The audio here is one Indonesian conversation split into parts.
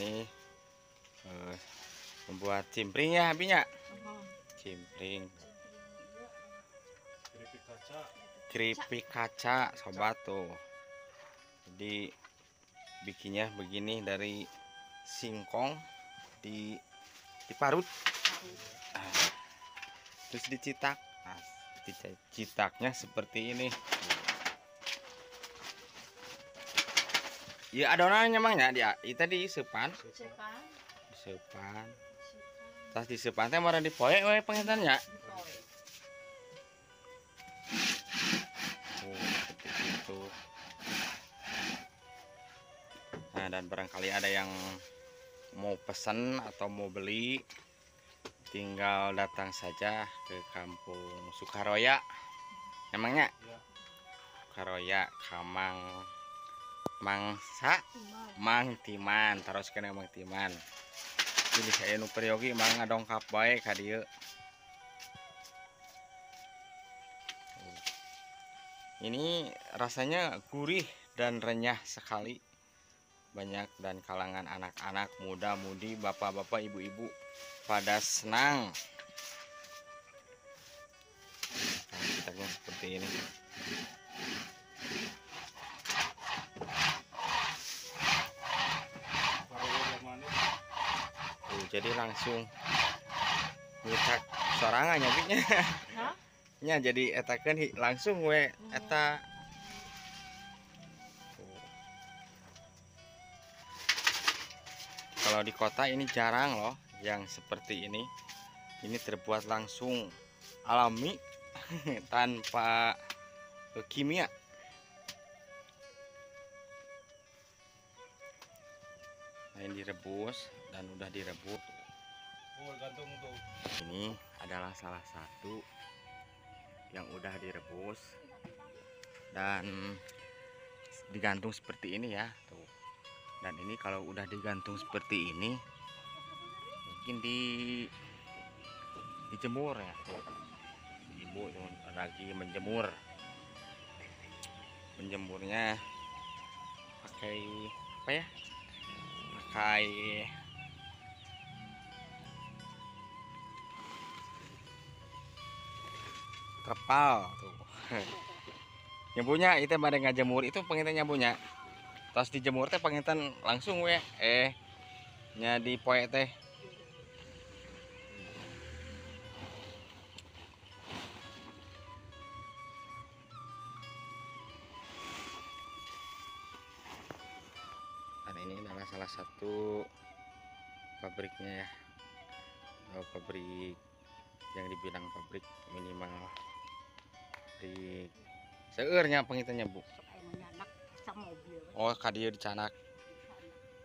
ini membuat cimpring ya Binya. Cimpring keripik kaca sobat tuh. Jadi bikinnya begini dari singkong diparut, terus dicitak. Nah, citaknya seperti ini. Ya adonannya emangnya dia tadi disepan. Tas disepan teh marah dipoek we pengintannya. Seperti itu. Nah, dan barangkali ada yang mau pesan atau mau beli, tinggal datang saja ke Kampung Sukaroya. Emangnya? Sukaroya, Kamang Mangsa, Mang Timan, terus kena Mang Timan. Jadi saya nu peryogi mang ngadongkap bae ka dieu. Ini rasanya gurih dan renyah sekali. Banyak dan kalangan anak-anak, muda-mudi, bapak-bapak, ibu-ibu pada senang. Nah, citaknya seperti ini. Jadi langsung nyetak sorangannya Binya. Nya jadi etakan langsung we eta. Kalau di kota ini jarang loh yang seperti ini. Ini terbuat langsung alami tanpa kimia. Nah, ini direbus dan udah direbus. Ini adalah salah satu yang udah direbus dan digantung seperti ini ya tuh. Dan ini kalau udah digantung seperti ini mungkin dijemur ya. Ibu lagi menjemurnya pakai apa ya? Pakai terpal tuh. Nyabunya itu pada ngajemur itu pengintan nyabunya. Tos dijemur teh pengintan langsung we nya di poe teh. Dan ini adalah salah satu pabriknya ya. Pabrik yang dibilang pabrik minimal di seurnya pengintannya Bu. Oh kadieu dicanak.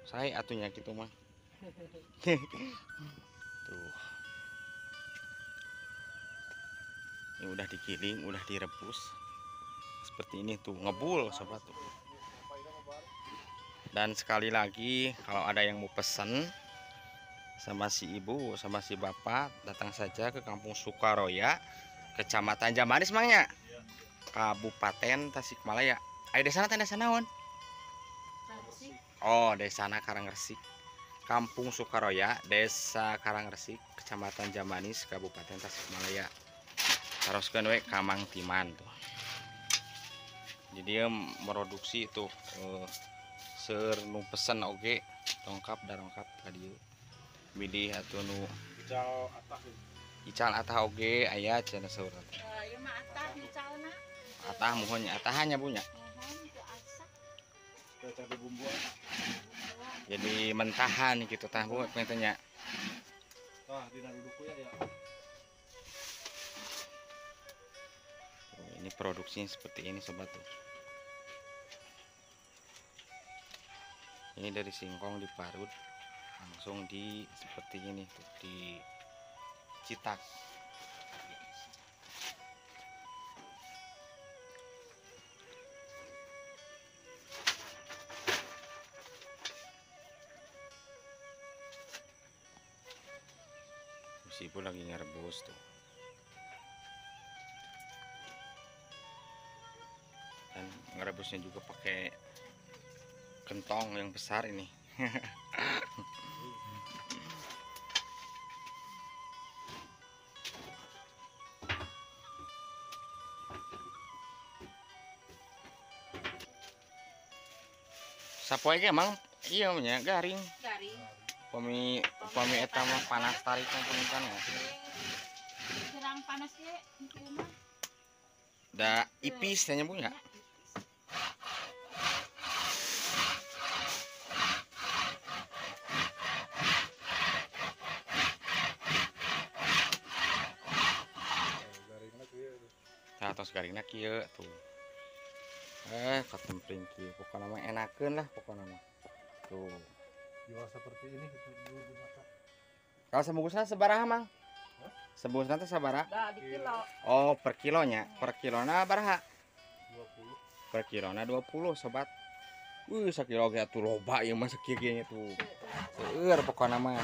Saya atunya gitu mah. Tuh. Ini udah digiling, udah direbus. Seperti ini tuh, ngebul sobat tuh. Dan sekali lagi kalau ada yang mau pesen sama si ibu, sama si bapak, datang saja ke Kampung Sukaroya, Kecamatan Jamanis mangnya. Kabupaten Tasikmalaya. Ayo desa naon? Oh, desa Karangresik. Kampung Sukaroya, Desa Karangresik, Kecamatan Jamanis, Kabupaten Tasikmalaya. Teruskan we Kamang Timan tuh. Jadi dia produksi itu seur nu pesen oge lengkap ka dieu. Bidi atuh nu ical atah oge aya cenah seur. Ieu mah atah icalna. Atah mohon atahannya punya. Jadi mentahan gitu tah Bu pengetnya. Tah dina duduk ya. Ini produksinya seperti ini sobat tuh. Ini dari singkong diparut langsung di seperti ini tuh dicitak. Si ibu lagi ngerebus tuh. Dan ngerebusnya juga pakai kentong yang besar ini. poe ge emang iya nya garing. Garing. Upami upami eta mah panas tarikna punten ya. Serang panas ge kieu mah. Da ipis tanya Bu nya. Tah tos garingna kieu tuh. Katempring kieu pokona mah enakeun lah pokona mah. Tuh. Jual seperti ini gitu dulu dimakan. Kalau sebungkusna sabaraha, Mang? Sebungkusna teh sabaraha? Da di kilo. Oh, per kilonya. Per kilona baraha? 20. Per kilona 20, sobat. Sakilo ge atuh loba ieu mah sakieu ge tuh. Seueur pokona mah.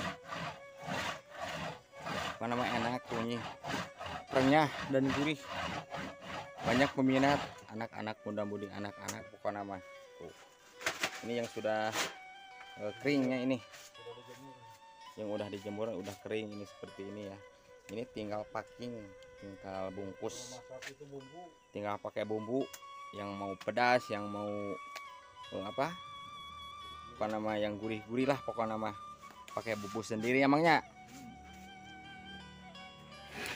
Pokona mah enak tuh nih. Renyah dan gurih. Banyak peminat anak-anak muda-mudi anak-anak pokona mah. Tuh. Ini yang sudah keringnya ini. Yang udah dijemur udah kering ini seperti ini ya. Ini tinggal packing, tinggal bungkus. Tinggal pakai bumbu yang mau pedas, yang mau apa nama yang gurih-gurih lah pokoknya mah. Pakai bumbu sendiri emangnya.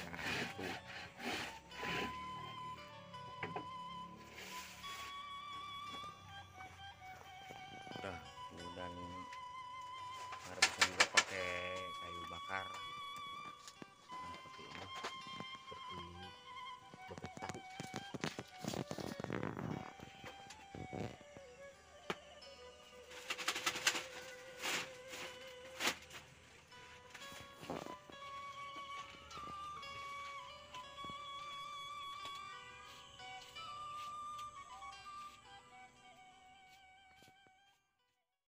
Nah, itu. Udah